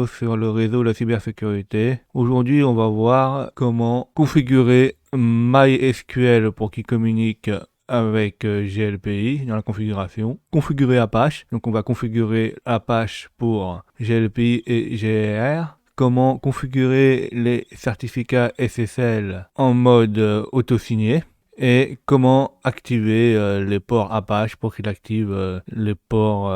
sur le réseau de la cybersécurité. Aujourd'hui, on va voir comment configurer MySQL pour qu'il communique avec GLPI dans la configuration. Configurer Apache, donc on va configurer Apache pour GLPI et GRR. Comment configurer les certificats SSL en mode auto-signé. Et comment activer les ports Apache pour qu'il active les ports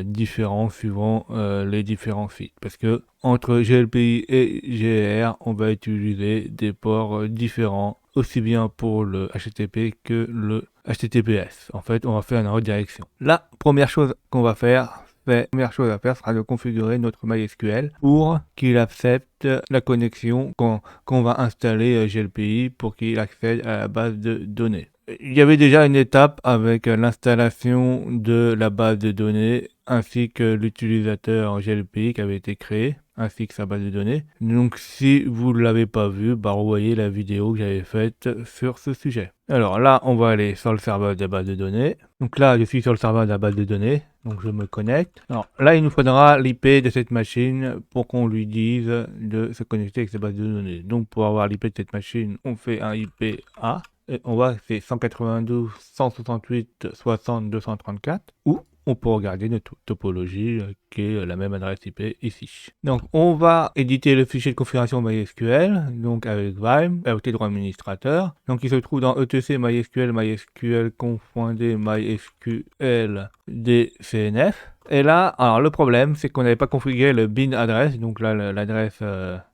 différents suivant les différents sites. Parce que entre GLPI et GR, on va utiliser des ports différents, aussi bien pour le HTTP que le HTTPS. En fait, on va faire une redirection. La première chose qu'on va faire, la première chose à faire sera de configurer notre MySQL pour qu'il accepte la connexion qu'on va installer GLPI pour qu'il accède à la base de données. Il y avait déjà une étape avec l'installation de la base de données ainsi que l'utilisateur GLPI qui avait été créé ainsi que sa base de données. Donc si vous ne l'avez pas vu, revoyez la vidéo que j'avais faite sur ce sujet. Alors là, on va aller sur le serveur de la base de données. Donc là, je suis sur le serveur de la base de données. Donc je me connecte. Alors là, il nous faudra l'IP de cette machine pour qu'on lui dise de se connecter avec cette base de données. Donc pour avoir l'IP de cette machine, on fait un IP A. Et on voit que c'est 192.168.60.234 ou on peut regarder notre topologie qui est la même adresse IP ici. Donc on va éditer le fichier de configuration MySQL, donc avec Vime, avec les droits administrateurs. Donc il se trouve dans etc MySQL, MySQL confondé MySQL DCNF. Et là, alors le problème, c'est qu'on n'avait pas configuré le bin adresse, donc là l'adresse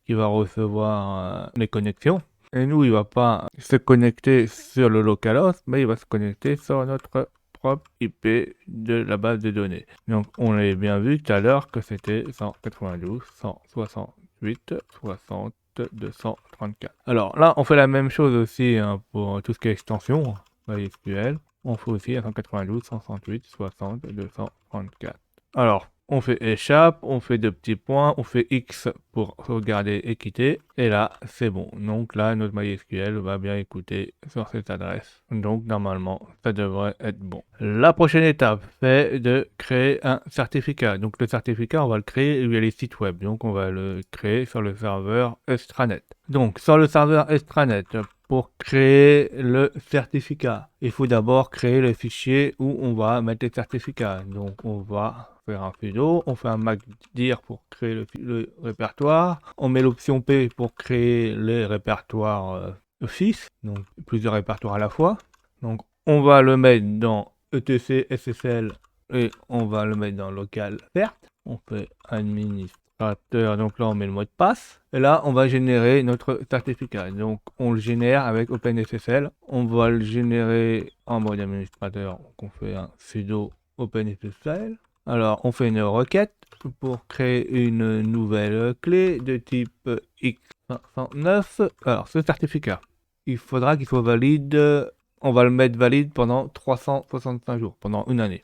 qui va recevoir les connexions. Et nous, il va pas se connecter sur le localhost, mais il va se connecter sur notre propre IP de la base de données. Donc, on avait bien vu tout à l'heure que c'était 192.168.60.234. Alors là, on fait la même chose aussi pour tout ce qui est extension MySQL. On fait aussi à 192.168.60.234. Alors, on fait échappe, on fait deux petits points, on fait X pour sauvegarder et quitter. Et là, c'est bon. Donc là, notre MySQL va bien écouter sur cette adresse. Donc normalement, ça devrait être bon. La prochaine étape, c'est de créer un certificat. Donc le certificat, on va le créer via les sites web. Donc on va le créer sur le serveur extranet. Donc sur le serveur extranet, pour créer le certificat, il faut d'abord créer le fichier où on va mettre les certificats. Donc on va faire un sudo, on fait un macdir pour créer le répertoire, on met l'option P pour créer les répertoires Office, donc plusieurs répertoires à la fois. Donc on va le mettre dans etc SSL et on va le mettre dans local cert. On fait administrateur, donc là on met le mot de passe. Et là on va générer notre certificat. Donc on le génère avec OpenSSL. On va le générer en mode administrateur. Donc on fait un sudo OpenSSL. Alors on fait une requête pour créer une nouvelle clé de type X509. Alors ce certificat, il faudra qu'il soit valide. On va le mettre valide pendant 365 jours, pendant une année.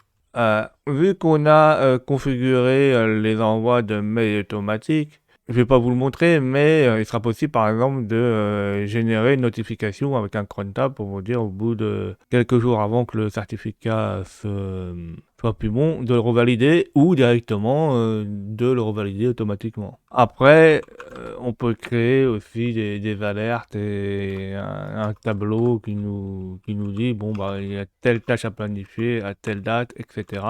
Vu qu'on a configuré les envois de mails automatiques, je vais pas vous le montrer, mais il sera possible par exemple de générer une notification avec un cron tab pour vous dire au bout de quelques jours avant que le certificat soit plus bon, de le revalider ou directement de le revalider automatiquement. Après, on peut créer aussi des alertes et un tableau qui nous dit bon il y a telle tâche à planifier à telle date, etc.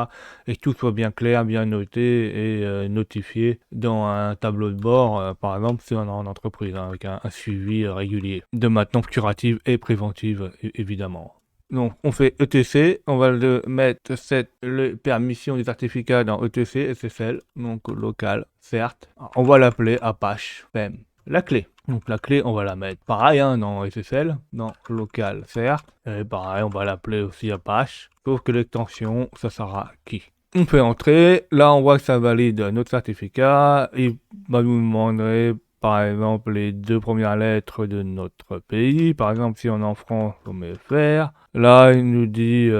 Et que tout soit bien clair, bien noté et notifié dans un tableau de bord, par exemple si on est en entreprise, avec un suivi régulier de maintenance curative et préventive évidemment. Donc on fait etc, on va le mettre les permissions du certificat dans etc SSL, donc local, certes. On va l'appeler Apache PEM. La clé. Donc la clé, on va la mettre pareil dans SSL, dans local, certes. Et pareil, on va l'appeler aussi Apache, sauf que l'extension, ça sera key. On fait entrer, là on voit que ça valide notre certificat, il va nous demander par exemple les deux premières lettres de notre pays. Par exemple, si on est en France, on met FR. Là, il nous dit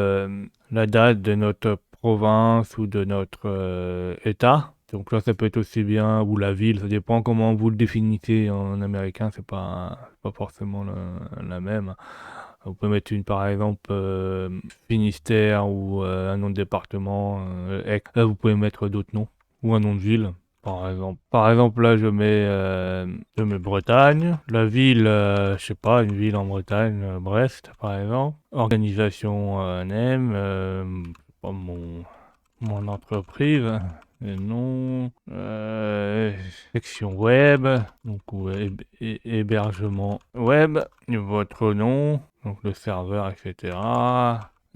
la date de notre province ou de notre état. Donc là, ça peut être aussi bien, ou la ville, ça dépend comment vous le définissez en américain, c'est pas forcément la même. Vous pouvez mettre par exemple, Finistère ou un nom de département, vous pouvez mettre d'autres noms, ou un nom de ville. Par exemple, là, je mets Bretagne. La ville, je sais pas, une ville en Bretagne, Brest, par exemple. Organisation, name, pas mon entreprise. Et non, section web, donc hébergement web, votre nom, donc le serveur, etc.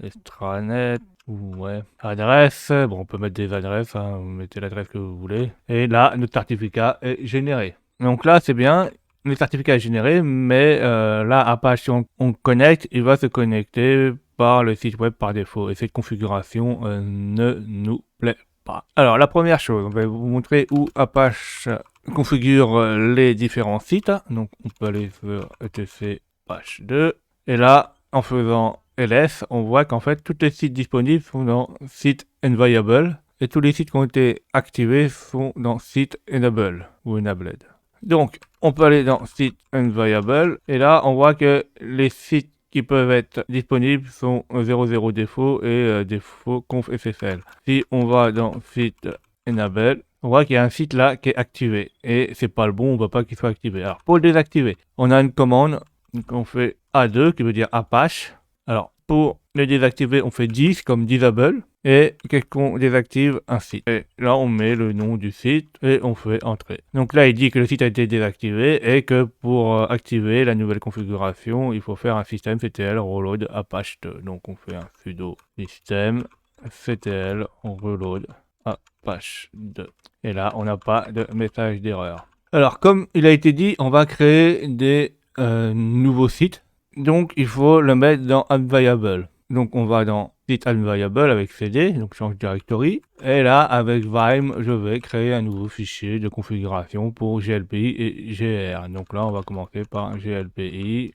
Extranet, ou ouais, adresse, bon on peut mettre des adresses, hein, vous mettez l'adresse que vous voulez. Et là, notre certificat est généré. Donc là, c'est bien, le certificat est généré, mais là, Apache, si on connecte, il va se connecter par le site web par défaut. Et cette configuration ne nous plaît pas. Alors, la première chose, on va vous montrer où Apache configure les différents sites. Donc, on peut aller sur etc Apache 2. Et là, en faisant ls, on voit qu'en fait, tous les sites disponibles sont dans site enviable. Et tous les sites qui ont été activés sont dans site enable ou enabled. Donc, on peut aller dans site enviable. Et là, on voit que les sites qui peuvent être disponibles sont 00 défaut et défaut conf SSL. Si on va dans site enable, on voit qu'il y a un site là qui est activé et c'est pas le bon, on ne veut pas qu'il soit activé. Alors pour le désactiver, on a une commande, donc on fait A2 qui veut dire Apache. Alors pour le désactiver, on fait 10 comme disable et qu'on désactive un site. Et là, on met le nom du site et on fait entrer. Donc là, il dit que le site a été désactivé et que pour activer la nouvelle configuration, il faut faire un systemctl reload Apache 2. Donc on fait un sudo systemctl reload Apache 2. Et là, on n'a pas de message d'erreur. Alors, comme il a été dit, on va créer des nouveaux sites. Donc, il faut le mettre dans Unviable. Donc, on va dans Site Unviable avec cd, donc change directory. Et là, avec Vime, je vais créer un nouveau fichier de configuration pour glpi et gr. Donc là, on va commencer par glpi.conf.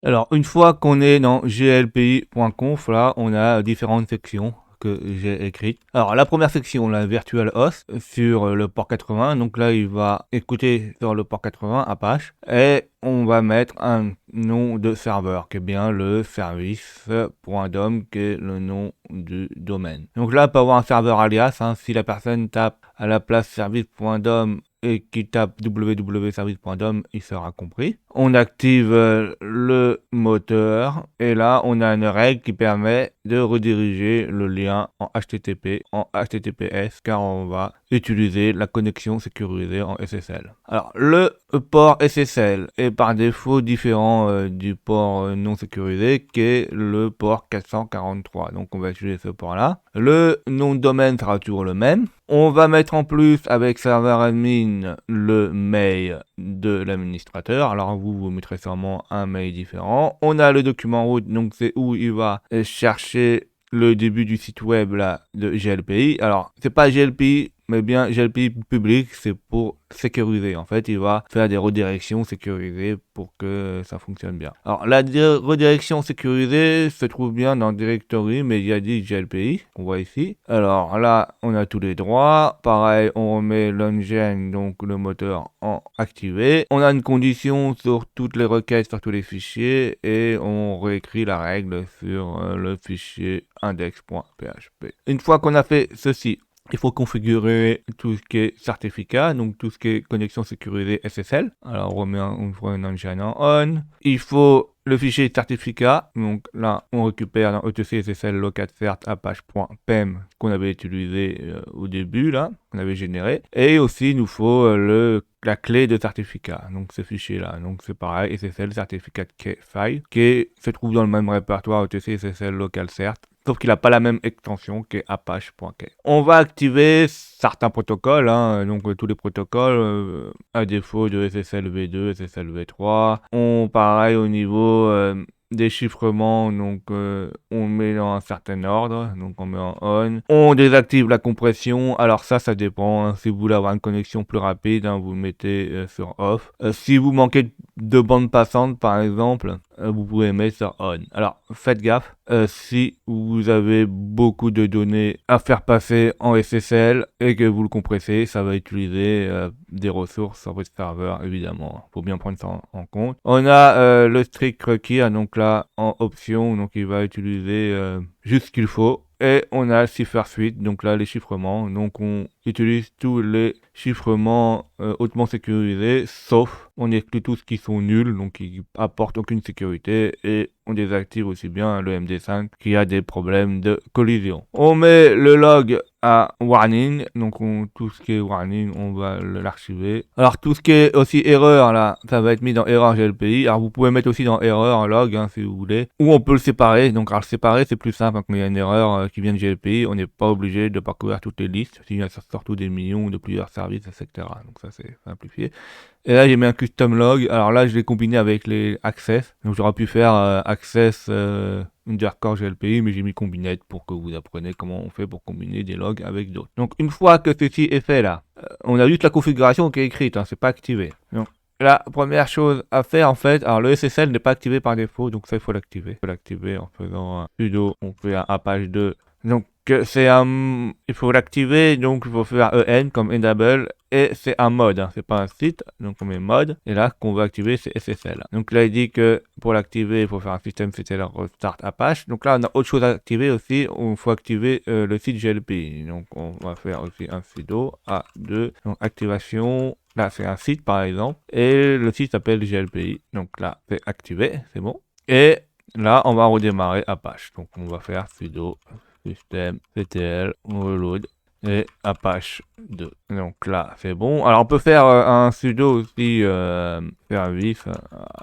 Alors, une fois qu'on est dans glpi.conf, là, on a différentes sections que j'ai écrites. Alors, la première section, la virtual host, sur le port 80. Donc là, il va écouter sur le port 80 Apache. Et on va mettre un nom de serveur, qui est bien le service.dom, qui est le nom du domaine. Donc là, on peut avoir un serveur alias. Hein, si la personne tape à la place service.dom et qui tape www.service.dom, il sera compris. On active le moteur et là on a une règle qui permet de rediriger le lien en HTTP en HTTPS car on va utiliser la connexion sécurisée en SSL. Alors le port SSL est par défaut différent du port non sécurisé qui est le port 443. Donc on va utiliser ce port là. Le nom de domaine sera toujours le même. On va mettre en plus avec serveur admin le mail de l'administrateur. Alors vous mettrez sûrement un mail différent. On a le document route, donc c'est où il va chercher le début du site web là de GLPI. Alors c'est pas GLPI mais bien GLPI public, c'est pour sécuriser. En fait, il va faire des redirections sécurisées pour que ça fonctionne bien. Alors, la redirection sécurisée se trouve bien dans directory MediaDisk GLPI, qu'on voit ici. Alors là, on a tous les droits. Pareil, on remet l'engine, donc le moteur, en activé. On a une condition sur toutes les requêtes, sur tous les fichiers, et on réécrit la règle sur le fichier index.php. Une fois qu'on a fait ceci, il faut configurer tout ce qui est certificat, donc tout ce qui est connexion sécurisée SSL. Alors on remet un engine en on. Il faut le fichier certificat, donc là on récupère dans etc SSL locatcert apache.pem qu'on avait utilisé au début là, qu'on avait généré. Et aussi il nous faut la clé de certificat, donc ce fichier là. Donc c'est pareil, SSL certificat key file, qui se trouve dans le même répertoire etc SSL localcert. Sauf qu'il n'a pas la même extension que apache.key. On va activer certains protocoles, hein, donc tous les protocoles à défaut de SSL v2, SSL v3. Pareil au niveau déchiffrement, donc on met dans un certain ordre, donc on met en on. On désactive la compression, alors ça dépend, hein. Si vous voulez avoir une connexion plus rapide, hein, vous le mettez sur off. Si vous manquez de bande passante par exemple, vous pouvez mettre sur on. Alors faites gaffe, si vous avez beaucoup de données à faire passer en SSL et que vous le compressez, ça va utiliser des ressources sur votre serveur évidemment. Faut bien prendre ça en compte. On a le strict require, donc là en option, donc il va utiliser juste ce qu'il faut. et on a Cipher Suite, donc là les chiffrements. Donc on utilise tous les chiffrements hautement sécurisés, sauf on exclut tous qui sont nuls, donc qui apportent aucune sécurité, et on désactive aussi bien le MD5 qui a des problèmes de collision. On met le log à warning, donc tout ce qui est warning, on va l'archiver. Alors tout ce qui est aussi erreur là, ça va être mis dans erreur GLPI. Alors vous pouvez mettre aussi dans erreur log si vous voulez, ou on peut le séparer. Donc alors le séparer c'est plus simple quand il y a une erreur qui vient de GLPI, on n'est pas obligé de parcourir toutes les listes, s'il y a surtout des millions de plusieurs services, etc. Donc ça c'est simplifié. Et là j'ai mis un custom log, alors là je l'ai combiné avec les access, donc j'aurais pu faire access underscore GLPI, mais j'ai mis combinette pour que vous appreniez comment on fait pour combiner des logs avec d'autres. Donc une fois que ceci est fait là, on a juste la configuration qui est écrite, c'est pas activé. Donc la première chose à faire en fait, alors le SSL n'est pas activé par défaut, donc ça il faut l'activer. Il faut l'activer en faisant un sudo, on fait un page 2. Donc c'est un, il faut l'activer, donc il faut faire en comme enable, et c'est un mode, c'est pas un site, donc on met mode, et là qu'on va activer c'est SSL. Donc là il dit que pour l'activer il faut faire un systemctl restart Apache, donc là on a autre chose à activer aussi, il faut activer le site GLP, donc on va faire aussi un sudo A2, donc activation. Là, c'est un site, par exemple, et le site s'appelle GLPI. Donc là, c'est activé, c'est bon. Et là, on va redémarrer Apache. Donc, on va faire sudo systemctl reload et Apache 2. Donc là, c'est bon. Alors, on peut faire un sudo aussi service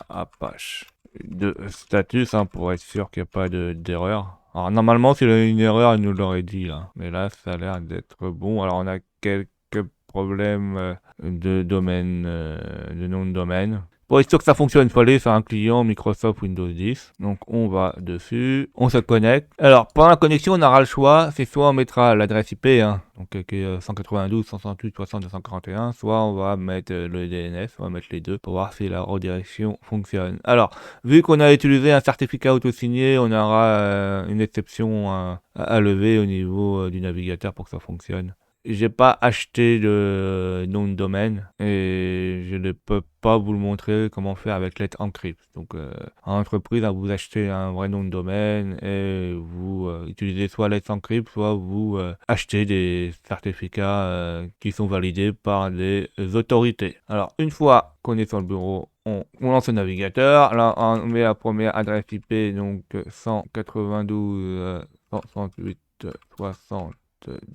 Apache de status pour être sûr qu'il n'y a pas d'erreur. Alors, normalement, s'il y a une erreur, il nous l'aurait dit là. Mais là, ça a l'air d'être bon. Alors, on a quelques problème de domaine, de nom de domaine. Pour être sûr que ça fonctionne, il faut aller sur un client Microsoft Windows 10. Donc on va dessus, on se connecte. Alors pendant la connexion, on aura le choix, c'est soit on mettra l'adresse IP, donc qui est 192.168.60.241, soit on va mettre le DNS, on va mettre les deux pour voir si la redirection fonctionne. Alors, vu qu'on a utilisé un certificat auto-signé, on aura une exception à lever au niveau du navigateur pour que ça fonctionne. J'ai pas acheté de nom de domaine et je ne peux pas vous le montrer comment faire avec Let's Encrypt. Donc en entreprise, vous achetez un vrai nom de domaine et vous utilisez soit Let's Encrypt, soit vous achetez des certificats qui sont validés par des autorités. Alors une fois qu'on est sur le bureau, on lance le navigateur. Là, on met la première adresse IP, donc 192.168.60.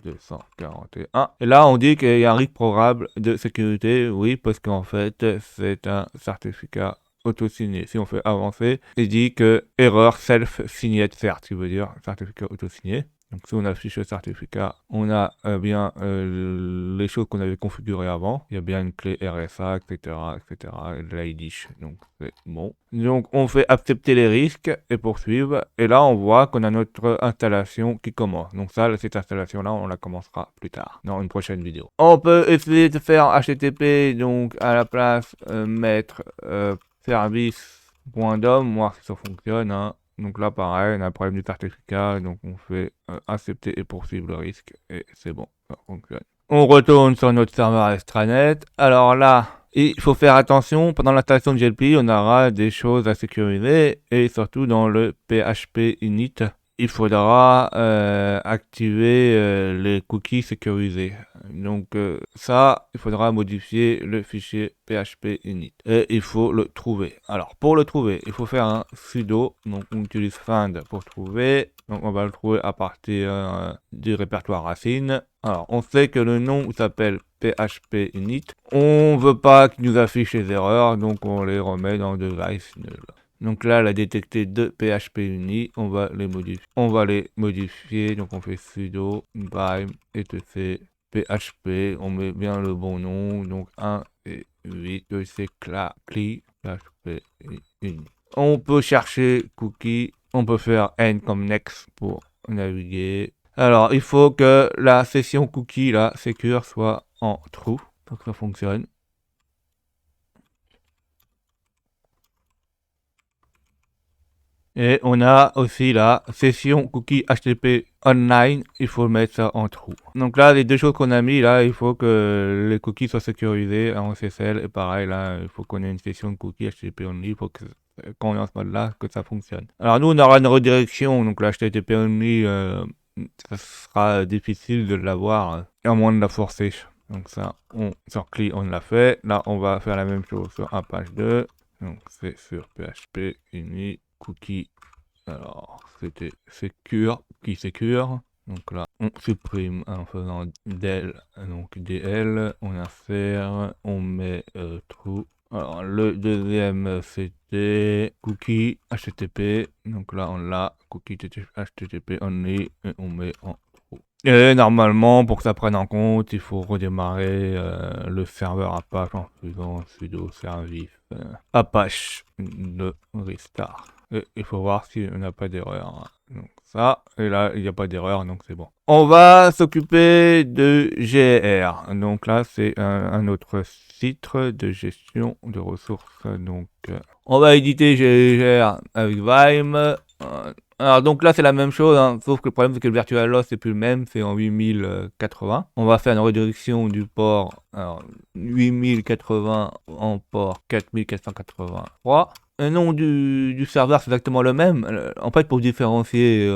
241. Et là, on dit qu'il y a un RIC programmable de sécurité. Oui, parce qu'en fait, c'est un certificat auto-signé. Si on fait avancer, il dit que erreur self-signed cert, qui veut dire certificat auto-signé. Donc si on affiche le certificat, on a bien les choses qu'on avait configurées avant. Il y a bien une clé RSA, etc., etc., l'IDISH, donc c'est bon. Donc on fait accepter les risques et poursuivre. Et là on voit qu'on a notre installation qui commence. Donc ça, cette installation-là, on la commencera plus tard, dans une prochaine vidéo. On peut essayer de faire HTTP, donc à la place mettre service.dom, voir si ça fonctionne. Donc là, pareil, on a un problème du certificat, donc on fait accepter et poursuivre le risque, et c'est bon, ça fonctionne. On retourne sur notre serveur extranet. Alors là, il faut faire attention, pendant l'installation de GLPI, on aura des choses à sécuriser, et surtout dans le PHP init, il faudra activer les cookies sécurisés. Donc ça, il faudra modifier le fichier PHP init. Et il faut le trouver. Alors pour le trouver, il faut faire un sudo. Donc on utilise find pour trouver. Donc on va le trouver à partir du répertoire racine. Alors on sait que le nom s'appelle PHP init. On veut pas qu'il nous affiche les erreurs, donc on les remet dans device null. Donc là, elle a détecté deux PHP unis, on va les modifier, donc on fait sudo prime etc PHP, on met bien le bon nom, donc 1 et 8, que c'est cli PHP uni. On peut chercher cookie, on peut faire n comme next pour naviguer. Alors, il faut que la session cookie, là, secure, soit en true, pour que ça fonctionne. Et on a aussi la session cookie HTTP online, il faut mettre ça en true. Donc là, les deux choses qu'on a mis, là, il faut que les cookies soient sécurisés en SSL. Et pareil, là, il faut qu'on ait une session cookie HTTP only, il faut que quand on est en ce mode-là, que ça fonctionne. Alors nous, on aura une redirection, donc la HTTP only ça sera difficile de l'avoir à moins de la forcer. Donc ça, sur CLI, on l'a fait. Là, on va faire la même chose sur Apache 2. Donc c'est sur PHP, ini, cookie. Alors, c'était secure, qui secure. Donc là, on supprime en faisant del, donc dl, on insère, on met true. Alors, le deuxième, c'était cookie HTTP. Donc là, on l'a, cookie HTTP only, et on met en true. Et normalement, pour que ça prenne en compte, il faut redémarrer le serveur Apache en faisant sudo service Apache de restart. Et il faut voir si on n'a pas d'erreur. Donc ça, et là, il n'y a pas d'erreur, donc c'est bon. On va s'occuper de GR. Donc là, c'est un autre site de gestion de ressources. Donc, on va éditer GR avec Vime. Alors donc là c'est la même chose, hein, sauf que le problème c'est que le VirtualOS c'est plus le même, c'est en 8080. On va faire une redirection du port 8080 en port 4483. Le nom du serveur c'est exactement le même. En fait pour différencier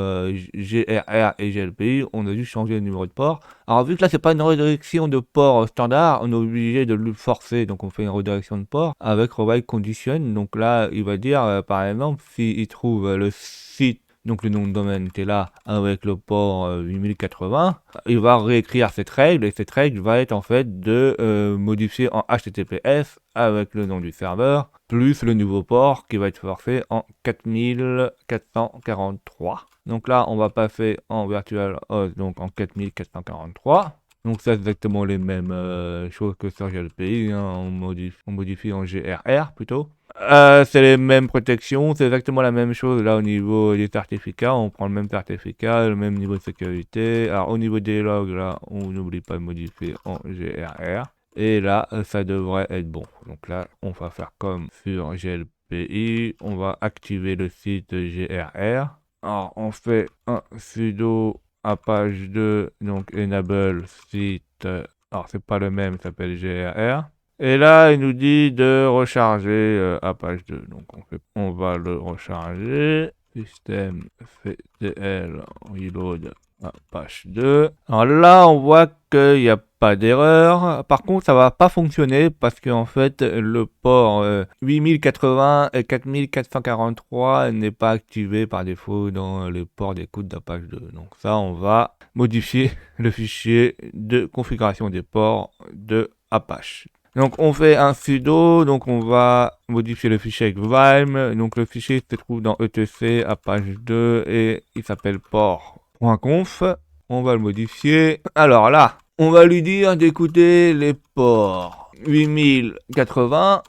GRR et GLPI, on a juste changé le numéro de port. Alors vu que là c'est pas une redirection de port standard, on est obligé de le forcer, donc on fait une redirection de port avec Rewrite Condition. Donc là il va dire par exemple s'il trouve le site, donc le nom de domaine était là avec le port 8080, il va réécrire cette règle et cette règle va être en fait de modifier en HTTPS avec le nom du serveur plus le nouveau port qui va être forcé en 4443. Donc là on va passer en VirtualOS donc en 4443. Donc c'est exactement les mêmes choses que sur GLPI, hein, on modifie en GRR plutôt. C'est les mêmes protections, c'est exactement la même chose là au niveau des certificats, on prend le même certificat, le même niveau de sécurité. Alors au niveau des logs là, on n'oublie pas de modifier en GRR. Et là, ça devrait être bon. Donc là, on va faire comme sur GLPI, on va activer le site GRR. Alors on fait un sudo Apache 2, donc enable site, alors c'est pas le même, il s'appelle GRR. Et là, il nous dit de recharger Apache 2. Donc on va le recharger. Système ctl reload Apache 2. Alors là, on voit qu'il n'y a pas d'erreur. Par contre, ça va pas fonctionner parce qu'en fait, le port 8080 et 4443 n'est pas activé par défaut dans les ports d'écoute d'Apache 2. Donc ça, on va modifier le fichier de configuration des ports de Apache. Donc on fait un sudo, donc on va modifier le fichier avec Vime. Donc le fichier se trouve dans etc Apache 2 et il s'appelle port.conf. On va le modifier. Alors là, on va lui dire d'écouter les ports 8080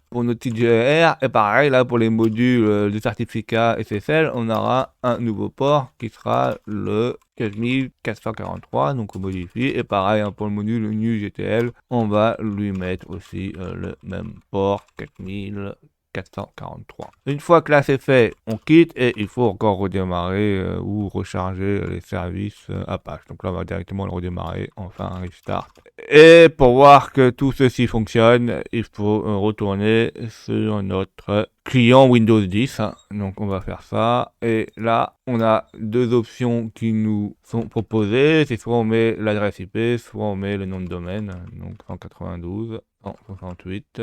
pour notre site GR. Et pareil, là pour les modules de certificat SSL, on aura un nouveau port qui sera le 4443, donc on modifie. Et pareil, hein, pour le module NewGTL, on va lui mettre aussi le même port 4443. Une fois que là c'est fait, on quitte et il faut encore redémarrer ou recharger les services Apache. Donc là on va directement le redémarrer, enfin un restart. Et pour voir que tout ceci fonctionne, il faut retourner sur notre client Windows 10. Donc on va faire ça. Et là, on a deux options qui nous sont proposées. C'est soit on met l'adresse IP, soit on met le nom de domaine. Donc 192, 168.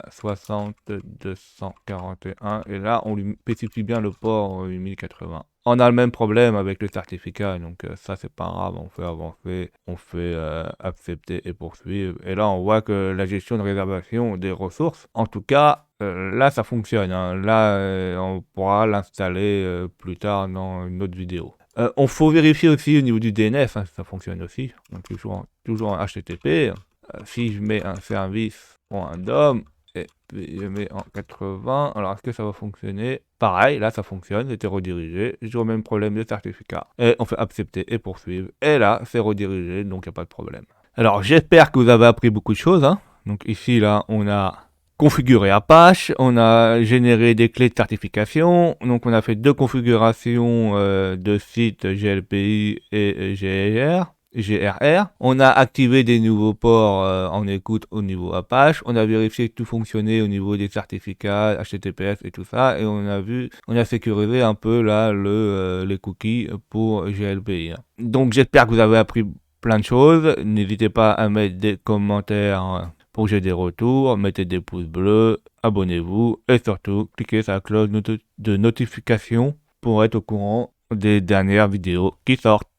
60 241 et là on lui spécifie bien le port 8080. On a le même problème avec le certificat, donc ça c'est pas grave, on fait avancer, on fait accepter et poursuivre. Et là on voit que la gestion de réservation des ressources, en tout cas là ça fonctionne, hein. Là on pourra l'installer plus tard dans une autre vidéo. On faut vérifier aussi au niveau du DNS, hein, ça fonctionne aussi, donc toujours en HTTP. Si je mets un service un DOM et puis je mets en 80, alors est-ce que ça va fonctionner? Pareil, là ça fonctionne, c'était redirigé, j'ai le même problème de certificat. Et on fait accepter et poursuivre, et là c'est redirigé, donc il n'y a pas de problème. Alors j'espère que vous avez appris beaucoup de choses, hein. Donc ici là on a configuré Apache, on a généré des clés de certification, donc on a fait deux configurations de sites GLPI et GR. GRR. On a activé des nouveaux ports en écoute au niveau Apache. On a vérifié que tout fonctionnait au niveau des certificats, HTTPS et tout ça. Et on a sécurisé un peu là les cookies pour GLPI. Donc j'espère que vous avez appris plein de choses. N'hésitez pas à mettre des commentaires pour que j'ai des retours. Mettez des pouces bleus, abonnez-vous et surtout cliquez sur la cloche de notification pour être au courant des dernières vidéos qui sortent.